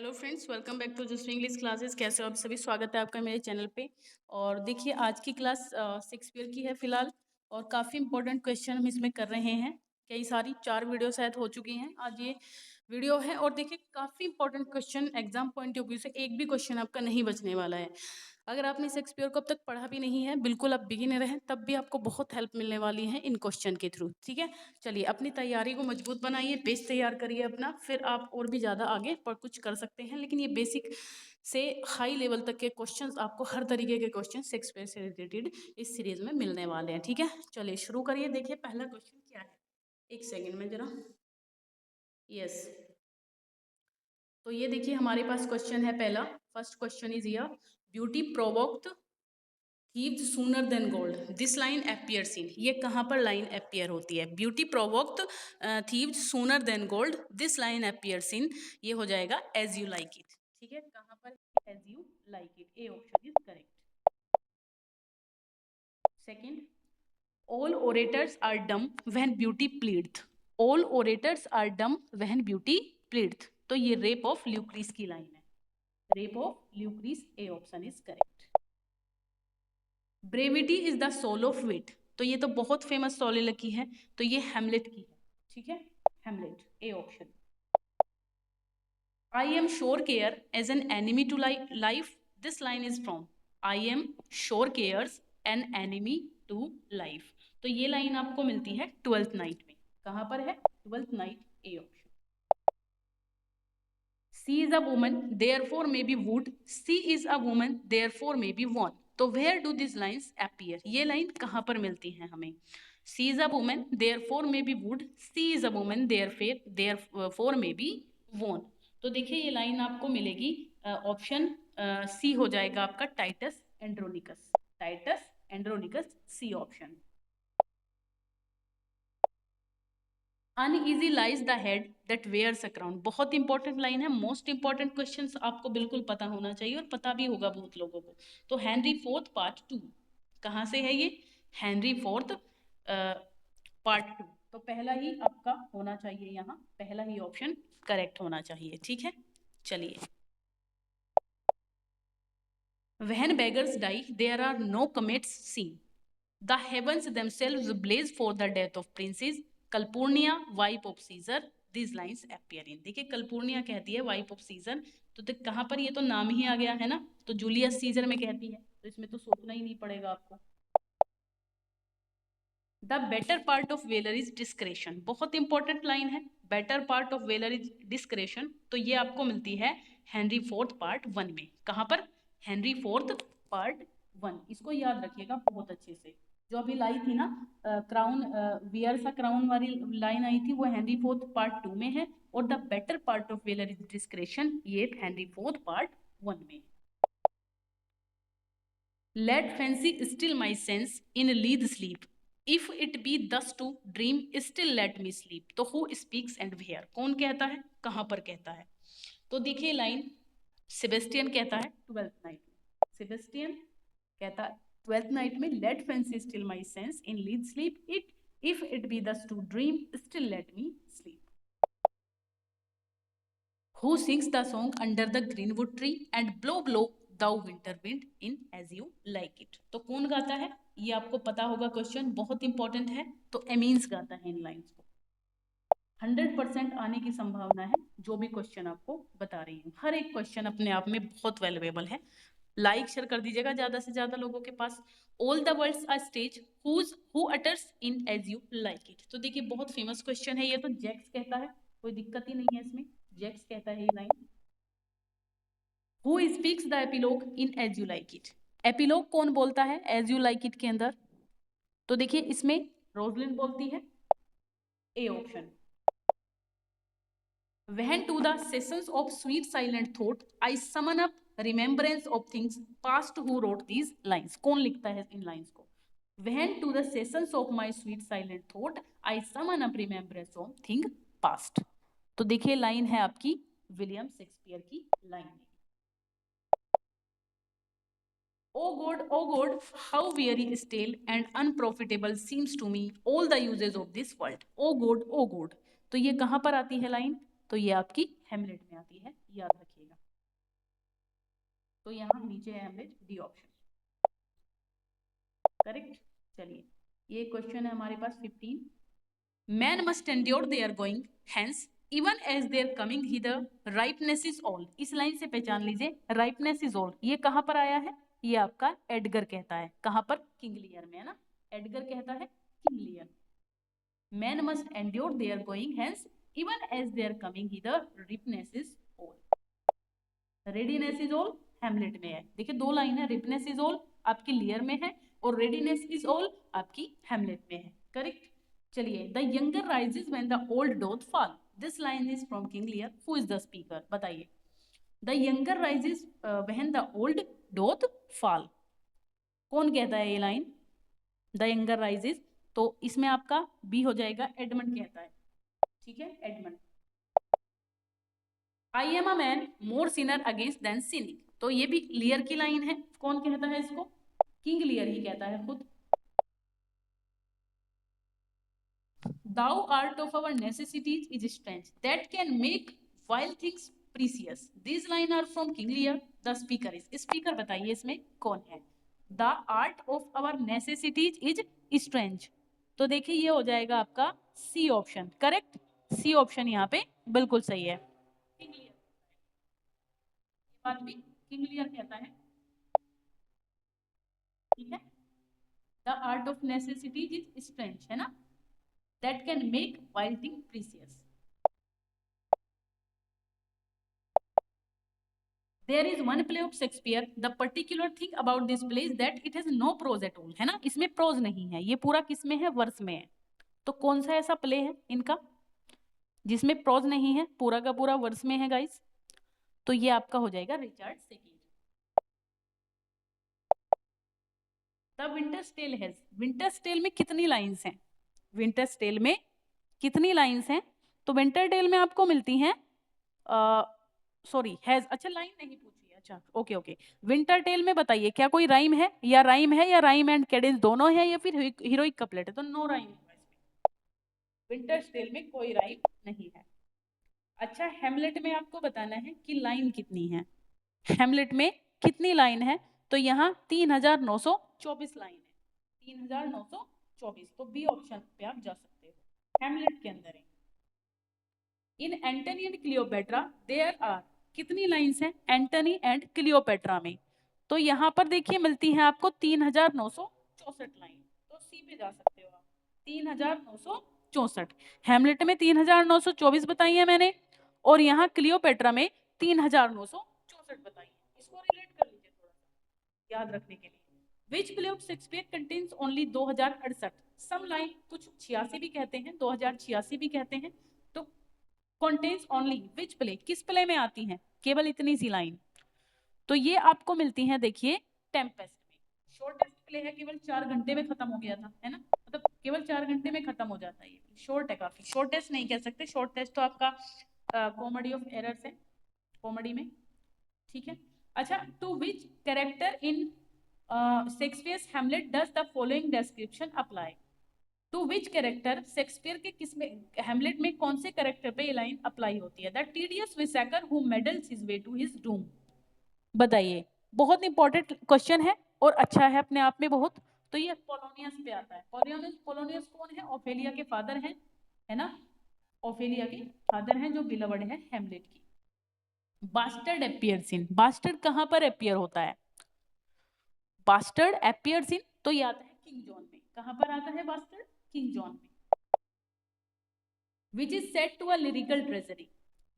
Hello friends, welcome back to just English classes. कैसे हो आप सभी? स्वागत है आपका मेरे चैनल पे। और देखिए आज की क्लास शेक्सपियर की है फिलहाल, और काफ़ी इंपॉर्टेंट क्वेश्चन हम इसमें कर रहे हैं। कई सारी 4 वीडियो शायद हो चुकी हैं, आज ये वीडियो है। और देखिए काफ़ी important question exam point of view से, एक भी क्वेश्चन आपका नहीं बचने वाला है। अगर आपने शेक्सपियर को अब तक पढ़ा भी नहीं है, बिल्कुल आप बिगिनर हैं, तब भी आपको बहुत हेल्प मिलने वाली है इन क्वेश्चन के थ्रू। ठीक है, चलिए अपनी तैयारी को मजबूत बनाइए, बेस तैयार करिए अपना, फिर आप और भी ज़्यादा आगे पर कुछ कर सकते हैं। लेकिन ये बेसिक से हाई लेवल तक के क्वेश्चंस, आपको हर तरीके के क्वेश्चन शेक्सपियर से रिलेटेड इस सीरीज में मिलने वाले हैं। ठीक है, चलिए शुरू करिए। देखिए पहला क्वेश्चन क्या है, एक सेकेंड में जरा। यस, तो ये देखिए हमारे पास क्वेश्चन है पहला। First question is here, beauty provoked thieves sooner than gold, this line appears in। ये कहाँ पर लाइन appear होती है? Beauty provoked thieves sooner than gold, this line appears in। ये हो जाएगा as you like it। ठीक है, कहाँ पर? as you like it, A option is correct. Second, all orators are dumb when beauty pleadeth, all orators are dumb when beauty pleadeth। तो ये rape of ल्यूक्रीस की लाइन है, rape of Lucrece, A option is correct. Brevity is the soul of wit, तो ये तो बहुत famous सोलिलॉक्वी है, तो ये हैमलेट की है। ठीक है, Hamlet, A option. I am sure care as an enemy to life, this line is from. I am sure cares an enemy to life, तो ये लाइन आपको मिलती है ट्वेल्थ नाइट में। कहां पर है? Twelfth night, A option. She is a woman, therefore may be wooed, she is a woman, therefore may be won। तो where do these lines appear? ये लाइन कहाँ पर मिलती है हमें? She is a woman, therefore may be wooed, she is a woman, therefore may be won। तो देखिए ये लाइन आपको मिलेगी, ऑप्शन सी हो जाएगा आपका, Titus Andronicus, Titus Andronicus, C option. Uneasy lies the head that wears a crown, बहुत important line है, मोस्ट इंपॉर्टेंट क्वेश्चन आपको बिल्कुल पता होना चाहिए, और पता भी होगा बहुत लोगों को। तो हेनरी फोर्थ पार्ट 2 कहाँ से है ये? हेनरी फोर्थ पार्ट 2, तो पहला ही आपका होना चाहिए, यहाँ पहला ही ऑप्शन करेक्ट होना चाहिए। ठीक है, चलिए। When beggars die, there are no comets seen, the heavens themselves blaze for the death of princes, Calpurnia wife of Caesar, these lines appear in। देखिए कल्पूर्निया कहती है वाइफ ऑफ सीजर, तो कहाँ पर? ये तो नाम ही आ गया है ना, तो जूलियस सीजर में कहती है, तो इसमें तो सोचना ही नहीं पड़ेगा आपको। The better part of velar is discretion, बहुत इंपॉर्टेंट लाइन है, better part of velar is discretion, तो ये आपको मिलती है हेनरी फोर्थ पार्ट 1 में। कहाँ पर? हेनरी फोर्थ पार्ट 1, इसको याद रखिएगा बहुत अच्छे से। जो अभी लाई थी ना, क्राउन वियर्स अ क्राउन वाली लाइन आई थी, वो हेनरी फोर्थ पार्ट 2 में है, और the better part of velar is discretion ये हेनरी फोर्थ पार्ट 1 में। Let fancy still my sense in lead sleep, if it be thus to dream still let me sleep। तो who speaks and where, कौन कहता है, कहां पर कहता है? तो देखिए लाइन, सेबेस्टियन कहता है ट्वेल्थ नाइट में, सेबेस्टियन कहता है ट्वेल्थ नाइट में, let fancy still my sense in Lethe sleep, it if it be thus to dream still let me sleep. Who sings the song under the greenwood tree and blow blow thou winter wind in as you like it। तो कौन गाता है? ये आपको पता होगा, question बहुत important है, तो एमीन्स गाता है इन लाइंस को। 100% आने की संभावना है, जो भी क्वेश्चन आपको बता रही हूँ, हर एक क्वेश्चन अपने आप में बहुत वैल्यूएबल है। लाइक शेयर कर दीजिएगा ज्यादा से ज्यादा लोगों के पास। All the worlds are stage who utters in as you like it, तो देखिए बहुत फेमस क्वेश्चन है ये, तो जैक्स कहता है, कोई दिक्कत ही नहीं है इसमें, जैक्स कहता है ये line. Who speaks the epilogue in as you like It, epilogue कौन बोलता है एज यू लाइक इट के अंदर? तो देखिए इसमें रोजलिन बोलती है, A option. When to the sessions of sweet silent thought I summon up remembrance of things past, who wrote these lines, कौन लिखता है इन लाइंस को? When to the sessions of my sweet silent thought I summon up remembrance of things past। तो देखिए line है आपकी William Shakespeare की line है। O God, how weary, stale and unprofitable seems to me all the uses of this world। O God, तो ये कहाँ पर आती है लाइन? तो ये आपकी हेमलेट में आती है, याद रखिएगा। तो यहाँ नीचे है हेमलेट, डी ऑप्शन करेक्ट। चलिए ये क्वेश्चन है हमारे पास 15। Man must endure they are going hence even as their coming hither ripeness is all. इस लाइन से पहचान लीजिए राइपनेस इज ऑल, ये कहां पर आया है? ये आपका एडगर कहता है। कहां पर? किंग लियर में, है ना। एडगर कहता है King Lear. Man must endure they are going hence even as their coming hither ripeness is all. Readiness is all Hamlet में है। देखिए दो लाइन है, रिपनेस इज ऑल आपकी लियर में है और रेडीनेस इज ऑल आपकी हैमलेट में है। करेक्ट। चलिए the younger rises when the old doth fall. This line is from King Lear. Who is the speaker? बताइए। The younger rises when the old doth fall, कौन कहता है ये line? The younger rises, तो इसमें आपका B हो जाएगा, एडमंड कहता है। ठीक है, Edmund. I am a man more sinned against than sinning, तो ये भी लियर की लाइन है। कौन कहता है इसको? किंग लियर ही कहता है खुद। Thou art of our necessities is strength that can make vile things precious. These lines are from King Lear. The speaker is, speaker बताइए इसमें कौन है? The art of our necessities is strength, तो देखिए ये हो जाएगा आपका C option. Correct, C option यहाँ पे बिल्कुल सही है। किंग लियर, ये बात भी किंग लियर कहता है। ठीक है, the art of necessities is strength, है ना, that can make wild thing precious. There is one play of Shakespeare, the particular thing about this play is that it has no prose at all, है ना, इसमें pros नहीं है। ये पूरा किस में है? वर्स में है। तो कौन सा ऐसा प्ले है इनका जिसमें प्रोज नहीं है? पूरा का पूरा वर्स में है गाइस। तो ये आपका हो जाएगा Richard second. The Winter's Tale has, Winter's Tale में कितनी लाइंस हैं? विंटर्स टेल में कितनी लाइंस हैं? तो विंटर टेल में आपको मिलती हैं, सॉरी हैज, अच्छा लाइन नहीं पूछी है, अच्छा ओके ओके। विंटर टेल में बताइए क्या कोई राइम है? या राइम है, या राइम एंड कैडेंस दोनों है, या फिर हीरोइक कपलेट है? तो नो राइम है इसमें। विंटर टेल में कोई राइम नहीं है। अच्छा हेमलेट में आपको बताना है कि लाइन कितनी है। हेमलेट में कितनी लाइन है? तो यहाँ 3924 लाइन है, 3924। तो बी ऑप्शन पे आप जा सकते हो, हेमलेट के अंदर है। In Antony and Cleopatra there are, कितनी लाइंस हैं एंटनी एंड क्लियोपेट्रा में? तो यहाँ पर देखिए मिलती है आपको 3964 लाइन। तो सी पे जा सकते हो आप, 3964। हेमलेट में 3924 बताई है मैंने, और यहाँ क्लियोपेट्रा में 3964 बताई है। इसको रिलेट कर लीजिए थोड़ा सा याद रखने के लिए। Which play of Shakespeare contains only 2068? Some line कुछ 86 भी कहते हैं, 2086 भी कहते हैं। तो contains only which play, किस प्ले में आती हैं केवल इतनी सी लाइन? तो ये आपको मिलती हैं, देखिए टेम्पेस्ट में। शॉर्टेस्ट प्ले है, केवल 4 घंटे में खत्म हो गया था, है ना, मतलब केवल 4 घंटे में खत्म हो जाता है। ये शॉर्ट है काफी, शॉर्टेस्ट नहीं कह सकते, शॉर्टेस्ट तो आपका कॉमेडी ऑफ एरर्स है, कॉमेडी में। ठीक है, अच्छा to which character in Shakespeare's Hamlet does the following description apply? To which character, Shakespeare के किस में, हैमलेट में कौन से कैरेक्टर पे ये लाइन अप्लाई होती है? The tedious wiseacre who meddles his way to his doom. बताइए, बहुत इंपॉर्टेंट क्वेश्चन है और अच्छा है अपने आप में बहुत। तो ये पोलोनियस पे आता है। पोलोनियस, पोलोनियस कौन है? ओफेलिया के फादर हैं, है ना, ओफेलिया के फादर हैं जो बिलवड है हैमलेट की। बास्टर्ड अपीयर्स इन, बास्टर्ड कहां पर अपीयर होता है? बास्टर्ड अपीयर्स इन, तो ये आता है किंग जॉन में। कहां पर आता है बास्टर्ड? किंग जॉन में। Which is set to a lyrical tragedy,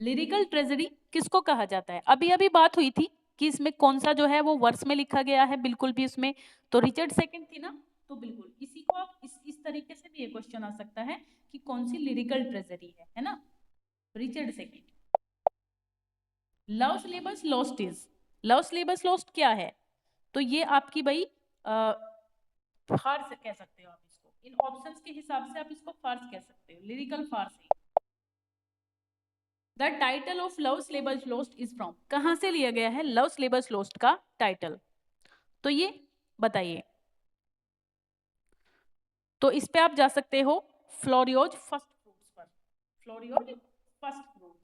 lyrical tragedy किसको कहा जाता है? अभी अभी बात हुई थी कि इसमें कौन सा जो है वो वर्स में लिखा गया है, बिल्कुल भी इसमें तो रिचर्ड सेकंड थी ना। तो बिल्कुल इसी को आप इस तरीके से भी ये क्वेश्चन आ सकता है कि कौन सी लिरिकल ट्रेजरी है ना, Richard second. Love syllabus lost is, love syllabus lost क्या है? तो ये आपकी भाई फार्स कह सकते हो आप इसको, इन ऑप्शंस के हिसाब से आप इसको फार्स कह सकते हो, लिरिकल फार्स है। The title of love syllabus lost is from, कहां से लिया गया है लव सिलेबस लॉस्ट का टाइटल? तो ये बताइए। तो इस पे आप जा सकते हो फ्लोरियोज फर्स्ट फ्रूट्स पर, Florio's first fruits.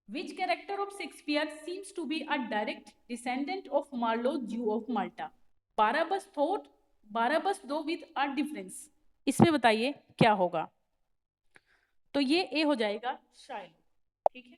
Which character of Shakespeare seems to be a direct descendant of Marlowe, Jew of Malta? Barabbas thought, Barabbas though with a difference. इसमें बताइए क्या होगा? तो ये ए हो जाएगा शाइलो, ठीक है।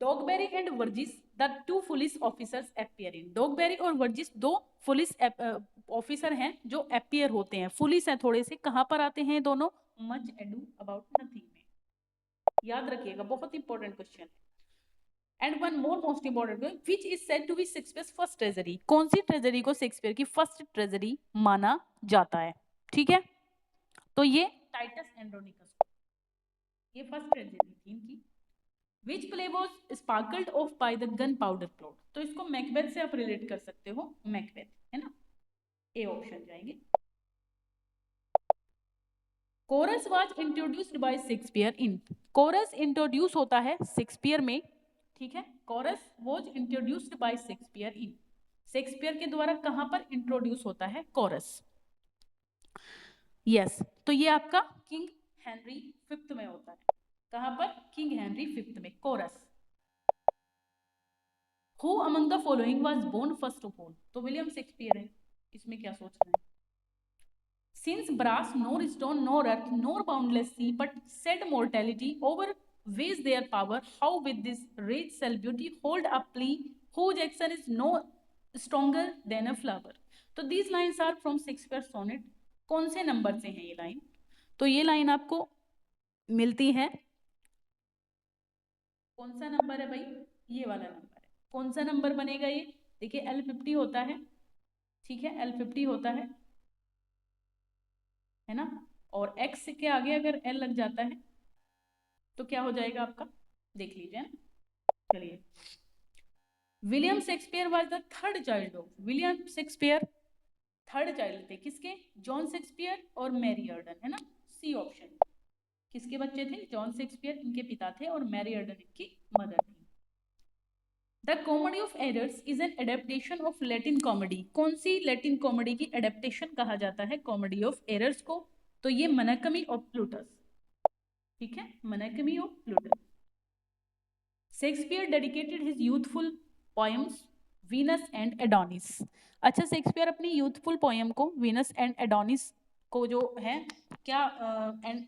Dogberry and Verges the two police officers appear in. Dogberry और वर्जिस दो पुलिस ऑफिसर हैं जो अपीयर होते हैं, पुलिस है थोड़े से, कहां पर आते हैं दोनों? मच एडू अबाउट नथिंग में। याद रखिएगा, बहुत इंपॉर्टेंट क्वेश्चन है। And one more most important, which is said to be Shakespeare first tragedy. कौन सी ट्रेजरी को शेक्सपियर की फर्स्ट ट्रेजरी माना जाता है? ठीक है, तो ये टाइटस एंड्रोनिकस, ये फर्स्ट ट्रेजरी थी इनकी। Which play was sparkled off by the gunpowder plot. तो इसको मैकबेथ से आप रिलेट कर सकते हो, मैकबेथ है ना, ए ऑप्शन जाएंगे। Chorus was introduced by Shakespeare in. Chorus introduce होता है शेक्सपियर में, ठीक है। Chorus was introduced by Shakespeare in, Shakespeare के द्वारा कहां पर इंट्रोड्यूस होता है कोरस? यस, तो ये आपका किंग हेनरी फिफ्थ में होता है। कहां पर? किंग हेनरी फिफ्थ में coarse. Who among the following was born first of all? तो विलियम शेक्सपियर है, इसमें क्या सोचना है? Since brass nor stone nor earth nor boundless sea but said mortality overweighs their power, how with this rage shall beauty hold a plea whose action is no stronger than a flower? तो these lines are from Shakespeare sonnet. कौन से number से है ये line? तो ये line आपको मिलती है, कौन सा नंबर है भाई? ये वाला नंबर है। कौन सा नंबर बनेगा ये? देखिए L50 होता है, ठीक है, L50 होता है ना, और x के आगे अगर L लग जाता है तो क्या हो जाएगा आपका? देख लीजिए ना। चलिए, William Shakespeare was the third child of. William Shakespeare third child थे किसके? जॉन शेक्सपियर और मैरी अर्डन, है ना, सी ऑप्शन। किसके बच्चे थे? जॉन शेक्सपियर इनके पिता थे और मैरी अर्डन इनकी मदर थी। The comedy of errors is an adaptation of Latin comedy. कौन सी लैटिन कॉमेडी की एडेप्टेशन कहा जाता है कॉमेडी ऑफ एरर्स को? तो ये मनकमी ऑफ प्लूटस, ठीक है, मनकमी of Plutus. Shakespeare dedicated his youthful poems Venus and Adonis. अच्छा, शेक्सपियर अपनी यूथफुल पोएम को वीनस एंड एडोनिस को जो है क्या एंड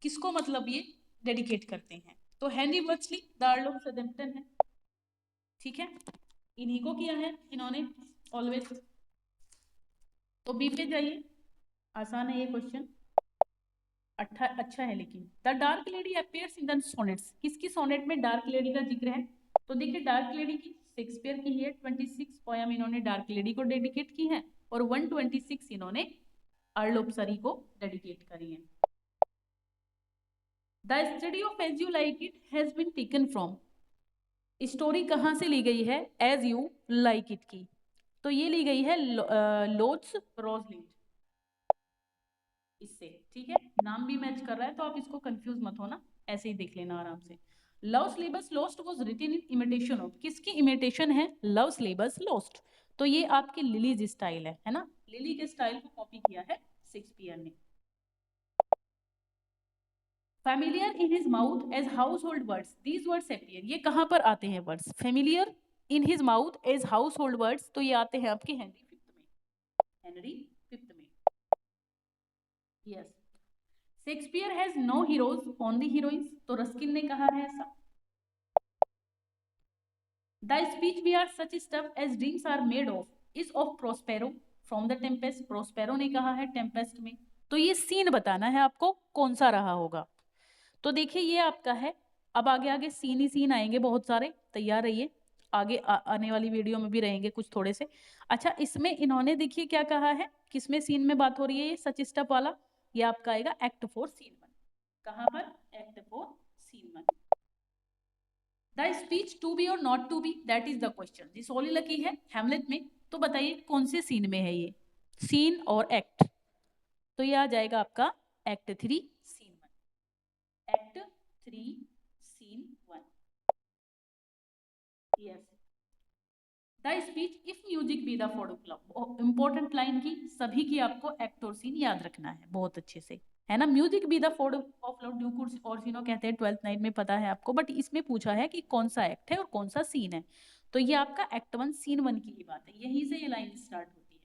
किसको मतलब ये डेडिकेट करते हैं? तो हेनरी वर्चली द अर्ल ऑफ सदम्पटन है, ठीक है, इन्हीं को किया है इन्होंने ऑलवेज। तो बी पे जाइए, आसान है ये क्वेश्चन, अच्छा है लेकिन। The dark lady appears in the sonnets. किसकी सोनेट में डार्क लेडी का जिक्र है? तो देखिए डार्क लेडी की शेक्सपियर की है, 26 पोयम इन्होंने डार्क लेडी को डेडिकेट की है और 126 इन्होंने अर्ल ऑफ सरी को डेडिकेट करी है। The study of As you like It has been taken from. Story कहाँ से ली गई है एज यू लाइक इट की? तो ये ली गई है लोट्स रोजलिंड इससे, ठीक है, नाम भी मैच कर रहा है तो आप इसको कंफ्यूज मत होना, ऐसे ही देख लेना आराम से। Love's Labour's Lost was written in imitation of. किसकी इमिटेशन है लव स्लेबस लॉस्ट? तो ये आपकी लिलीज स्टाइल है ना, लिली के स्टाइल को कॉपी किया है शेक्सपियर ने। Familiar in his mouth as household words, these words appear. ये कहां पर आते हैं words? Familiar in his mouth as household words, तो ये आते हैं आपके हेनरी फिफ्थ में, हेनरी फिफ्थ में। Yes, Shakespeare has no heroes only heroines, तो रस्किन ने कहा है ऐसा। The speech we are such stuff as dreams are made of is of Prospero from the Tempest. Prospero ने कहा है टेम्पेस्ट में। तो ये सीन बताना है आपको कौन सा रहा होगा। तो देखिए ये आपका है, अब आगे आगे सीन ही सीन आएंगे बहुत सारे, तैयार रहिए, आगे आने वाली वीडियो में भी रहेंगे कुछ थोड़े से। अच्छा, इसमें इन्होंने देखिए क्या कहा है, किसमें सीन में बात हो रही है ये सच स्टफ वाला? ये आपका आएगा एक्ट 4 सीन 1। कहां पर? Act 4 scene 1। The speech to be or not to be that is the question. जी सोली लकी है हैमलेट में, तो बताइए कौन से सीन में है ये, सीन और एक्ट? तो ये आ जाएगा आपका act 3 scene 1, act 3 scene 1। Yes, the speech if music be the food of क्लब। इंपॉर्टेंट लाइन की, सभी की आपको एक्ट और सीन याद रखना है बहुत अच्छे से, है ना। Music be the food of love Duke Orsino कहते हैं 12th नाइट में, पता है आपको, बट इसमें पूछा है कि कौन सा एक्ट है और कौन सा सीन है। तो ये आपका एक्ट 1 सीन 1 की ही बात है, यहीं से ये लाइन स्टार्ट होती है।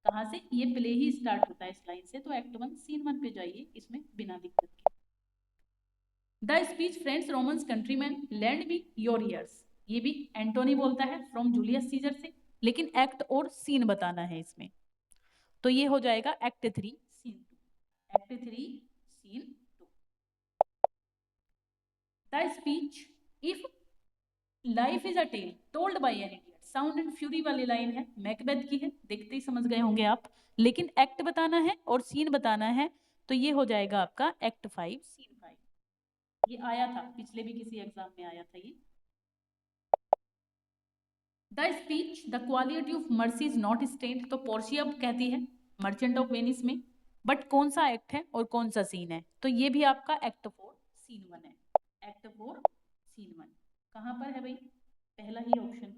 कहाँ से? ये प्ले ही स्टार्ट होता है इस लाइन से, तो एक्ट 1 सीन 1 पे जाइए इसमें बिना दिक्कत के। The speech friends Romans countryman land me your ears, ये भी एंटोनी बोलता है फ्रॉम जूलियस सीजर से, लेकिन एक्ट और सीन बताना है इसमें। तो ये हो जाएगा act 3 scene 2, act 3 scene 2। The speech if life is a tale told by an idiot, sound and fury वाली लाइन है, मैकबेथ की है, देखते ही समझ गए होंगे आप, लेकिन एक्ट बताना है और सीन बताना है, तो ये हो जाएगा आपका एक्ट 5 सीन 5। ये आया था पिछले भी किसी एग्जाम में आया था ये। The speech the quality of mercy is not strained, तो पोर्शिया कहती है मर्चेंट ऑफ वेनिस में, बट कौन सा एक्ट है और कौन सा सीन है? तो ये भी आपका एक्ट 4 सीन 1 है, एक्ट 4 सीन 1। कहां पर है भाई? पहला ही option.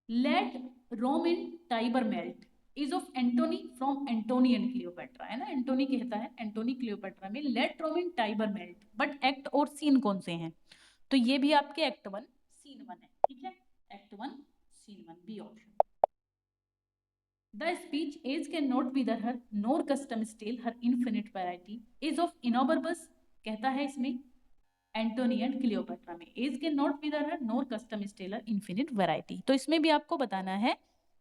Let Rome in Tiber melt is of Antony from Antony and Cleopatra, है ना, एंटोनी कहता है एंटोनी क्लियोपेट्रा में let Rome in Tiber melt, but act और सीन कौन से हैं? तो ये भी आपके एक्ट 1 सीन 1 है, ठीक है, act 1 scene 1 B option. The speech age cannot wither her nor custom stale her infinite variety is of Enobarbus, कहता है इसमें एंटोनी एंड क्लियोपेट्रा में, age cannot wither her nor custom stale her infinite variety, तो इसमें भी आपको बताना है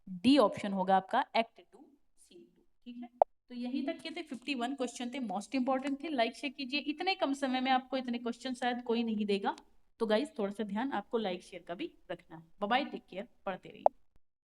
डी ऑप्शन होगा आपका एक्ट 2 सीन 2, ठीक है। तो यही तक के थे 51 क्वेश्चन थे, मोस्ट इंपॉर्टेंट थे। लाइक शेयर कीजिए, इतने कम समय में आपको इतने क्वेश्चन शायद कोई नहीं देगा, तो गाइस थोड़ा सा ध्यान आपको लाइक शेयर का भी रखना है। बाय बाय, टेक केयर, पढ़ते रहिए।